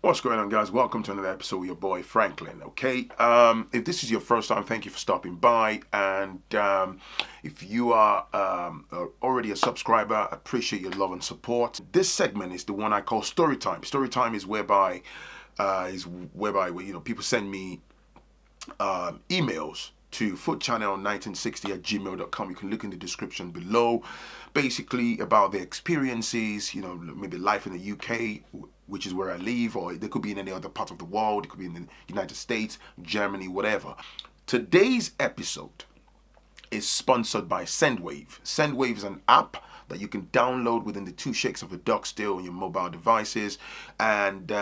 What's going on, guys? Welcome to another episode with your boy Phrankleen. Okay, if this is your first time, thank you for stopping by. And if you are already a subscriber, I appreciate your love and support. This segment is the one I call story time. Story time is whereby people send me emails to foodchannel1960@gmail.com. You can look in the description below, basically about their experiences, maybe life in the UK, which is where I live, or they could be in any other part of the world. It could be in the United States, Germany, whatever. Today's episode is sponsored by Sendwave. Sendwave is an app that you can download within the 2 shakes of a duck still on your mobile devices. And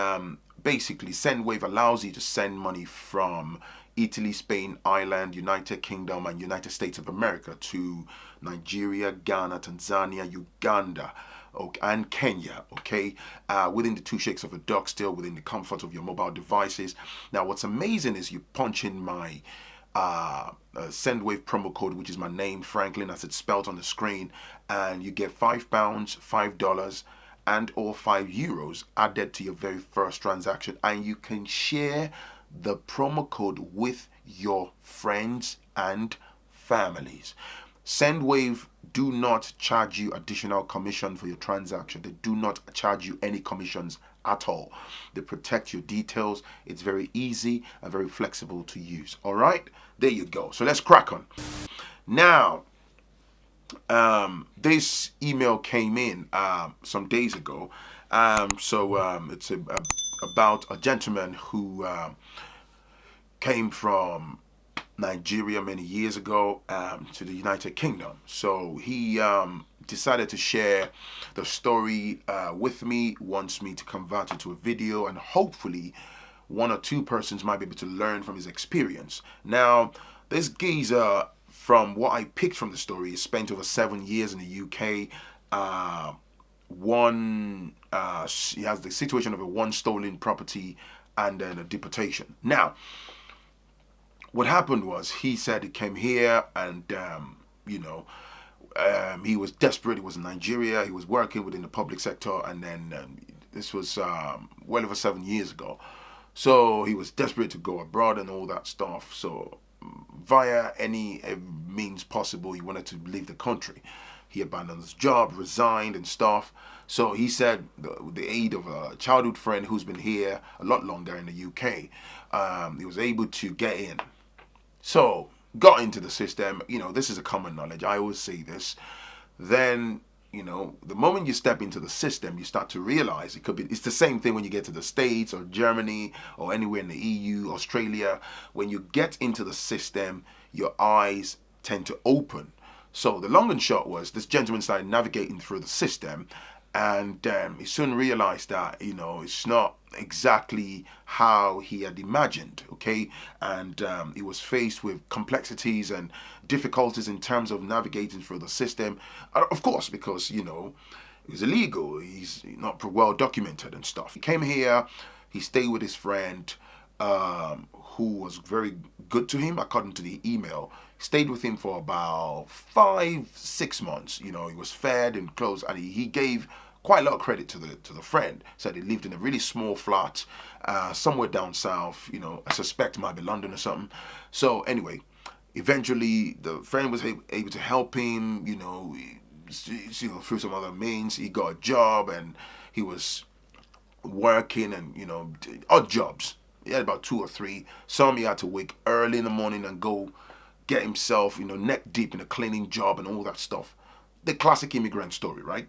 basically, Sendwave allows you to send money from Italy, Spain, Ireland, United Kingdom, and United States of America to Nigeria, Ghana, Tanzania, Uganda, and Kenya, within the 2 shakes of a duck, still within the comfort of your mobile devices. Now, what's amazing is you punch in my Sendwave promo code, which is my name, Phrankleen, as it's spelled on the screen, and you get £5, $5, and or €5 added to your very first transaction, and you can share the promo code with your friends and families. Sendwave do not charge you additional commission for your transaction. They do not charge you any commissions at all. They protect your details. It's very easy and very flexible to use. All right, there you go. So let's crack on. Now, this email came in some days ago. It's about a gentleman who came from Nigeria many years ago to the United Kingdom. So he decided to share the story with me, wants me to convert it to a video, and hopefully 1 or 2 persons might be able to learn from his experience. Now, this geezer, from what I picked from the story, he spent over 7 years in the UK. He has the situation of a stolen property and then a deportation. Now, what happened was, he said he came here and, he was desperate. He was in Nigeria. He was working within the public sector. And then this was well over 7 years ago. So he was desperate to go abroad and all that stuff. So via any means possible, he wanted to leave the country. He abandoned his job, resigned and stuff. So he said, with the aid of a childhood friend who's been here a lot longer in the UK, he was able to get in. So, got into the system. This is a common knowledge. I always say this. Then, the moment you step into the system, you start to realize it's the same thing when you get to the States or Germany or anywhere in the EU, Australia. When you get into the system, your eyes tend to open. So the long and short was, this gentleman started navigating through the system, and he soon realized that, it's not exactly how he had imagined, and he was faced with complexities and difficulties in terms of navigating through the system, of course, because it was illegal. He's not well documented and stuff. He came here, he stayed with his friend, who was very good to him, according to the email. Stayed with him for about 5-6 months. He was fed and clothes, and he gave quite a lot of credit to the friend. Said he lived in a really small flat somewhere down south. I suspect it might be London or something. So anyway, eventually the friend was able to help him. Through some other means, he got a job and he was working and odd jobs. He had about 2 or 3. Some he had to wake early in the morning and go get himself, neck deep in a cleaning job and all that stuff. The classic immigrant story, right?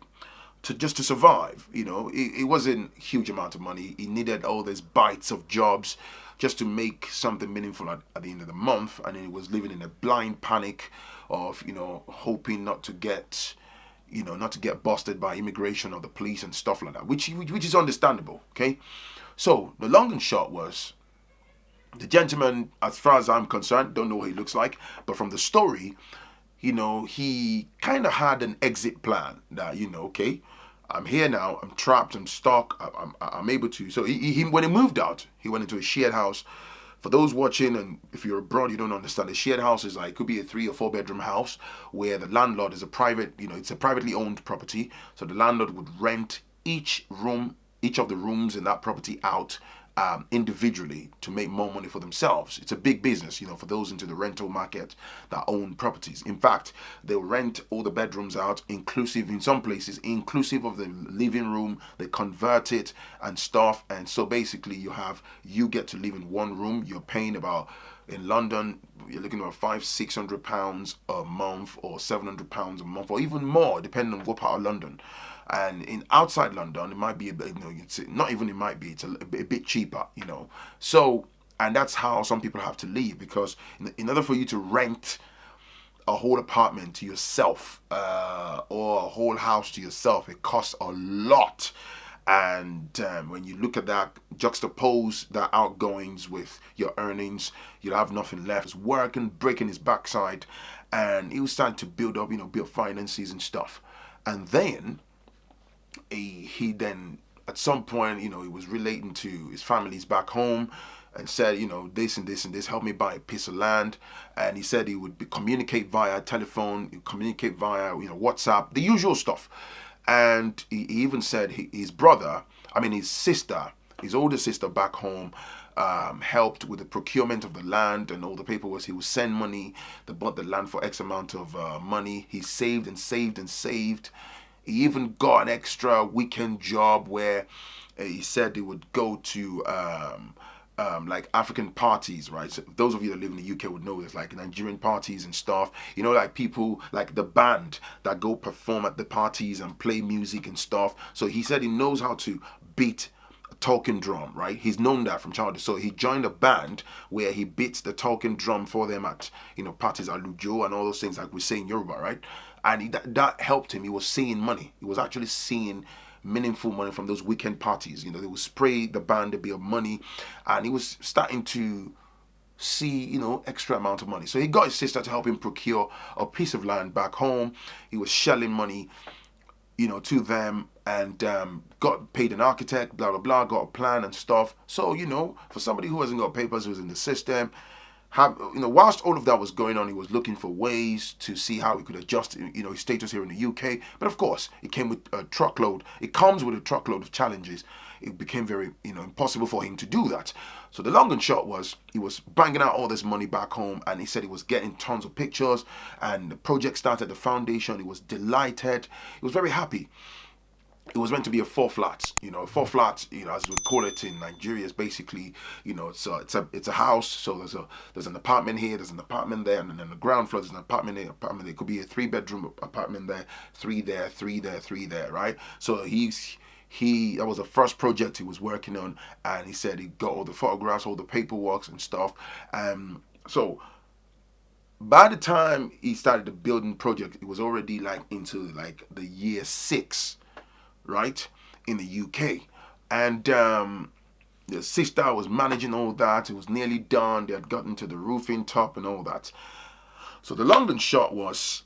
Just to survive, it wasn't a huge amount of money. He needed all these bites of jobs just to make something meaningful at the end of the month. And he was living in a blind panic of, hoping not to get busted by immigration or the police and stuff like that, which is understandable, So the long and short was, the gentleman, as far as I'm concerned, don't know what he looks like, but from the story, he kind of had an exit plan that, I'm here now, I'm trapped, I'm stuck, I'm able to. So he when he moved out, he went into a shared house. For those watching, and if you're abroad, you don't understand, a shared house is it could be a 3 or 4 bedroom house where the landlord is it's a privately owned property. So the landlord would rent each room each of the rooms in that property out individually to make more money for themselves. It's a big business, for those into the rental market that own properties. In fact, they'll rent all the bedrooms out, inclusive in some places, inclusive of the living room. They convert it and stuff. And so basically you get to live in one room. You're paying about, in London, you're looking at £500-600 a month, or £700 a month, or even more, depending on what part of London. And in outside London, it might be a bit, not even it might be, it's a bit cheaper, So, and that's how some people have to leave, because in order for you to rent a whole apartment to yourself, or a whole house to yourself, it costs a lot. And when you look at that, juxtapose that outgoings with your earnings, you'll have nothing left. It's working, breaking his backside, and he was starting to build up, build finances and stuff. And then he then at some point, he was relating to his families back home, and said, this and this and this, help me buy a piece of land. And he said he would communicate via telephone, communicate via WhatsApp, the usual stuff. And he even said his sister, his older sister back home, helped with the procurement of the land and all the paperwork. He would send money. They bought the land for X amount of money. He saved and saved and saved. He even got an extra weekend job where he said he would go to like African parties, right? So those of you that live in the UK would know this, like Nigerian parties and stuff. Like people, like the band that go perform at the parties and play music and stuff. So he said he knows how to beat a talking drum, right? He's known that from childhood. So he joined a band where he beats the talking drum for them at, parties at Lujo and all those things, like we say in Yoruba, right? And that helped him. He was seeing money. He was actually seeing meaningful money from those weekend parties. They would spray the band a bit of money, and he was starting to see, extra amount of money. So he got his sister to help him procure a piece of land back home. He was shelling money, to them, and got paid an architect, blah, blah, blah, got a plan and stuff. So, for somebody who hasn't got papers, who's in the system, whilst all of that was going on, he was looking for ways to see how he could adjust, his status here in the UK. But of course, it came with a truckload. It comes with a truckload of challenges. It became very, impossible for him to do that. So the long and short was, he was banging out all this money back home, and he said he was getting tons of pictures, and the project started, the foundation. He was delighted. He was very happy. It was meant to be a 4 flats, four flats, as we call it in Nigeria, is basically, it's a house. So there's an apartment here, there's an apartment there, and then on the ground floor there's an apartment here, apartment there. It could be a 3-bedroom apartment there, 3 there, 3 there, 3 there, right? So that was the first project he was working on, and he said he got all the photographs, all the paperwork and stuff. So by the time he started the building project, it was already into the year 6. Right, in the UK, and the sister was managing all that. It was nearly done. They had gotten to the roofing top and all that. So the long and short was,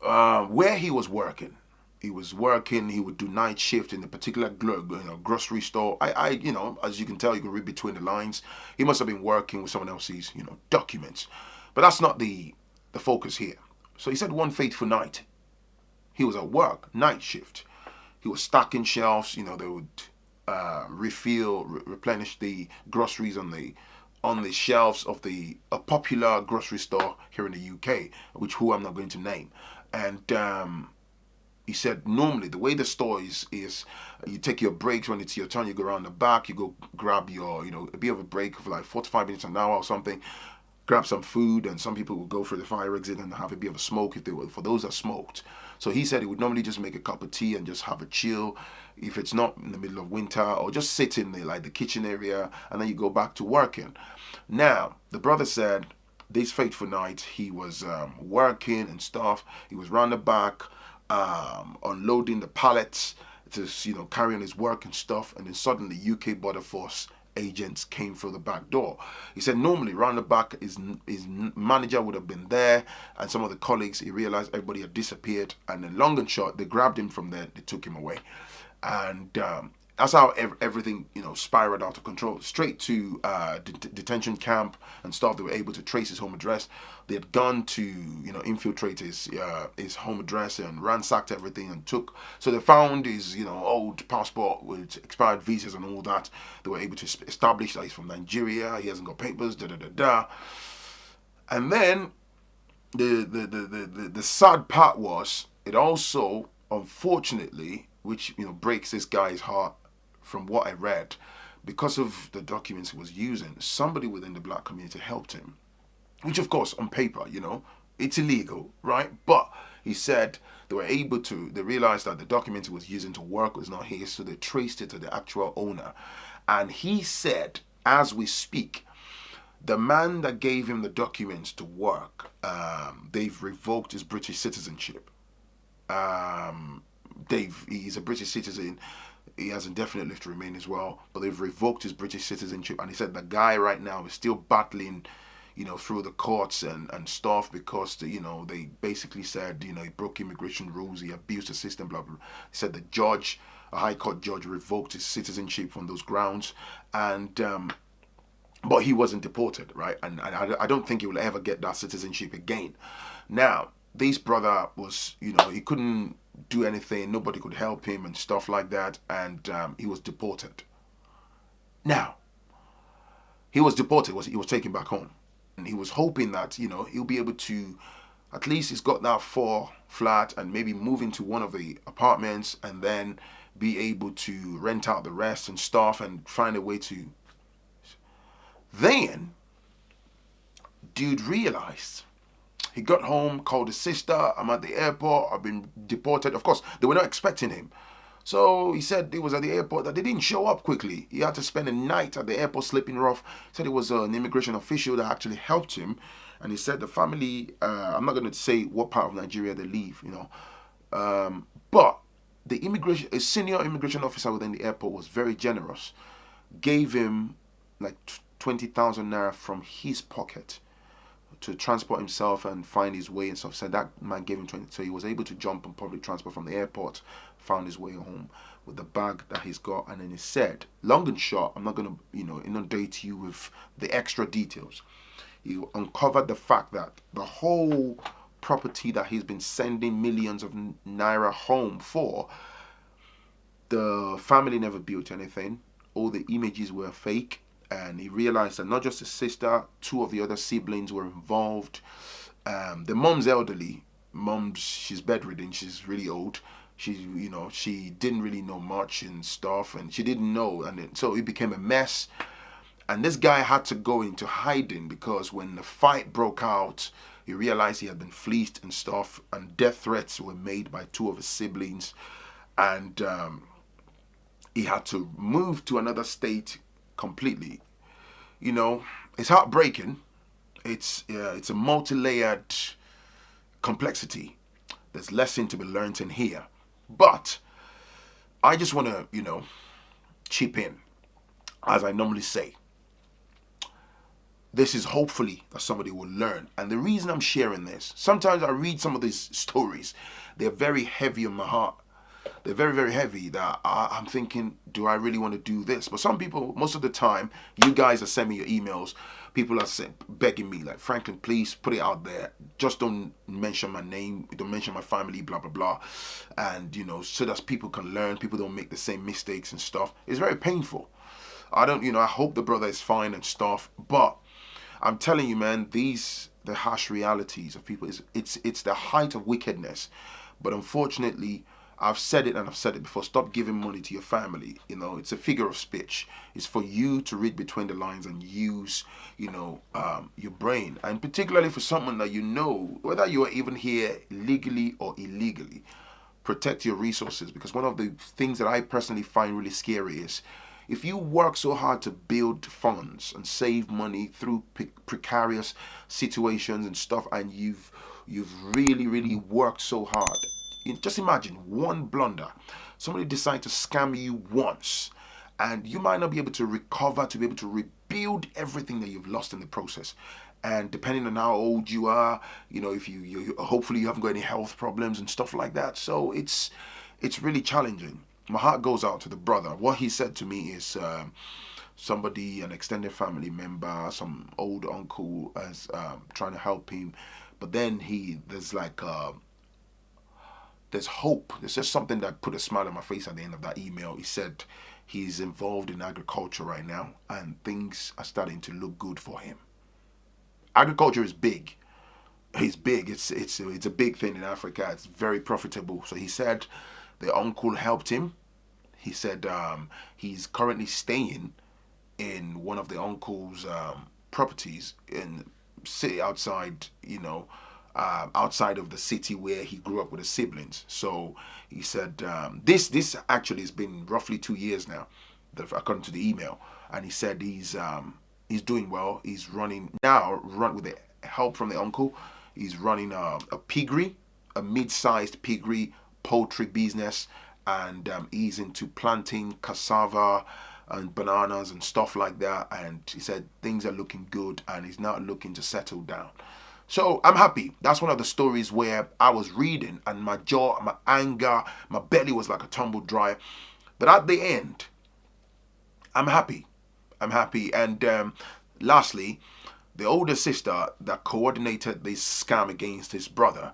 where he was working. He would do night shift in a particular grocery store. As you can tell, you can read between the lines. He must have been working with someone else's documents, but that's not the focus here. So he said one fateful night, he was at work, night shift. He was stocking shelves. They would replenish the groceries on the shelves of a popular grocery store here in the UK, who I'm not going to name. And he said normally the way the store is you take your breaks when it's your turn. You go around the back. You go grab your a bit of a break for like 45 minutes, an hour or something. Grab some food, and some people would go through the fire exit and have a bit of a smoke for those that smoked. So he said he would normally just make a cup of tea and just have a chill if it's not in the middle of winter, or just sit in the kitchen area, and then you go back to working. Now, the brother said this fateful night he was working and stuff. He was round the back, unloading the pallets to carry on his work and stuff, and then suddenly UK Border Force agents came through the back door. He said normally round the back his manager would have been there, and some of the colleagues. He realized everybody had disappeared, and then long and short, they grabbed him from there. They took him away, and That's how everything, spiraled out of control. Straight to detention camp and stuff. They were able to trace his home address. They had gone to, infiltrate his home address and ransacked everything and took. So they found his, old passport with expired visas and all that. They were able to establish that he's from Nigeria. He hasn't got papers. Da da da da. And then the sad part was it also, unfortunately, which breaks this guy's heart, from what I read, because of the documents he was using, somebody within the black community helped him. Which, of course, on paper, it's illegal, right? But he said they realized that the document he was using to work was not his, so they traced it to the actual owner. And he said, as we speak, the man that gave him the documents to work, they've revoked his British citizenship. He's a British citizen. He has indefinite leave to remain as well, but they've revoked his British citizenship. And he said the guy right now is still battling, through the courts and stuff, because they basically said, he broke immigration rules, he abused the system, blah blah. He said a high court judge revoked his citizenship from those grounds, and but he wasn't deported, right? And I don't think he will ever get that citizenship again. Now, this brother was, he couldn't do anything, nobody could help him and stuff like that, and he was deported. Now, he was deported, he was taken back home. And he was hoping that, he'll be able to, at least he's got that 4 flat and maybe move into one of the apartments and then be able to rent out the rest and stuff and find a way to. Then, dude realized. He got home, called his sister, I'm at the airport, I've been deported. Of course, they were not expecting him. So he said he was at the airport, that they didn't show up quickly. He had to spend a night at the airport sleeping rough. He said it was an immigration official that actually helped him. And he said the family, I'm not going to say what part of Nigeria they live, but a senior immigration officer within the airport was very generous. Gave him like 20,000 naira from his pocket to transport himself and find his way and stuff. So that man gave him 20, so he was able to jump on public transport from the airport, found his way home with the bag that he's got. And then he said, long and short, I'm not going to inundate you with the extra details. He uncovered the fact that the whole property that he's been sending millions of naira home for, the family never built anything. All the images were fake. And he realized that not just his sister, 2 of the other siblings were involved. The mom's elderly. She's bedridden. She's really old. She didn't really know much and stuff, and she didn't know. And so it became a mess. And this guy had to go into hiding because when the fight broke out, he realized he had been fleeced and stuff, and death threats were made by 2 of his siblings. And he had to move to another state completely. It's heartbreaking. It's a multi-layered complexity. There's lesson to be learned in here. But I just want to, chip in, as I normally say. This is hopefully that somebody will learn. And the reason I'm sharing this, sometimes I read some of these stories, they're very heavy on my heart. They're very, very heavy that I'm thinking, do I really want to do this? But some people, most of the time, you guys are sending me your emails. People are begging me, like, Phrankleen, please put it out there. Just don't mention my name. Don't mention my family, blah, blah, blah. And, so that people can learn. People don't make the same mistakes and stuff. It's very painful. I hope the brother is fine and stuff. But I'm telling you, man, the harsh realities of people, it's the height of wickedness. But unfortunately, I've said it and I've said it before. Stop giving money to your family. It's a figure of speech. It's for you to read between the lines and use, your brain. And particularly for someone that whether you are even here legally or illegally, protect your resources. Because one of the things that I personally find really scary is if you work so hard to build funds and save money through precarious situations and stuff, and you've really, really worked so hard. Just imagine one blunder. Somebody decides to scam you once, and you might not be able to recover, to be able to rebuild everything that you've lost in the process. And depending on how old you are, if you hopefully you haven't got any health problems and stuff like that. So it's really challenging. my heart goes out to the brother. What he said to me is somebody, an extended family member, some old uncle, is trying to help him, but then there's hope. There's just something that put a smile on my face at the end of that email. He said he's involved in agriculture right now, and things are starting to look good for him. Agriculture is big. It's big. It's a big thing in Africa. It's very profitable. So he said the uncle helped him. He said he's currently staying in one of the uncle's properties in city outside, outside of the city where he grew up with his siblings. So he said this actually has been roughly 2 years now, according to the email. And he said he's doing well. He's run with the help from the uncle. He's running a piggery, a mid-sized piggery poultry business, and he's into planting cassava and bananas and stuff like that. And he said things are looking good, and he's now looking to settle down. So I'm happy. That's one of the stories where I was reading and my jaw, my anger, my belly was like a tumble dryer. But at the end, I'm happy. I'm happy. And lastly, the older sister that coordinated this scam against his brother,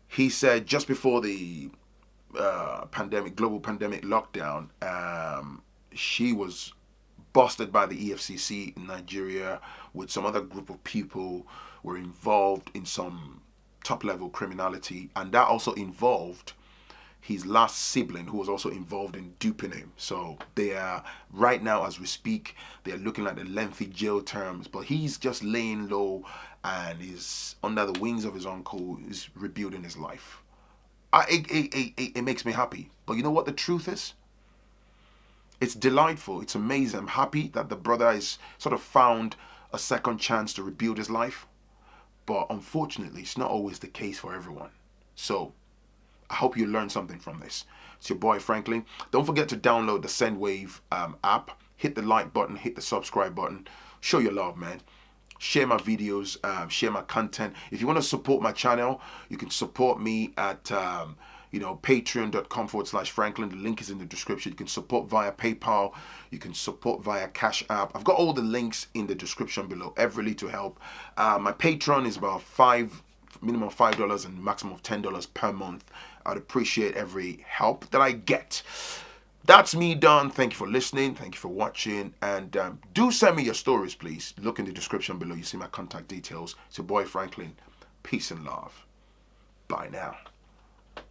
he said just before the global pandemic lockdown, she was busted by the EFCC in Nigeria with some other group of people were involved in some top-level criminality, and that also involved his last sibling, who was also involved in duping him. So they are, right now as we speak, they're looking at the lengthy jail terms, but he's just laying low and is under the wings of his uncle, is rebuilding his life. It makes me happy. But you know what the truth is? It's delightful. It's amazing. I'm happy that the brother is sort of found a second chance to rebuild his life. But unfortunately, it's not always the case for everyone. So I hope you learned something from this. It's your boy Phrankleen. Don't forget to download the Sendwave app. Hit the like button. Hit the subscribe button. Show your love, man. Share my videos. Share my content. If you want to support my channel, you can support me at patreon.com/Phrankleen. The link is in the description. You can support via PayPal. You can support via Cash App. I've got all the links in the description below, every little help. My Patreon is about minimum $5 and maximum of $10 per month. I'd appreciate every help that I get. That's me done. Thank you for listening. Thank you for watching. And do send me your stories, please. Look in the description below. You see my contact details. It's your boy Phrankleen. Peace and love. Bye now.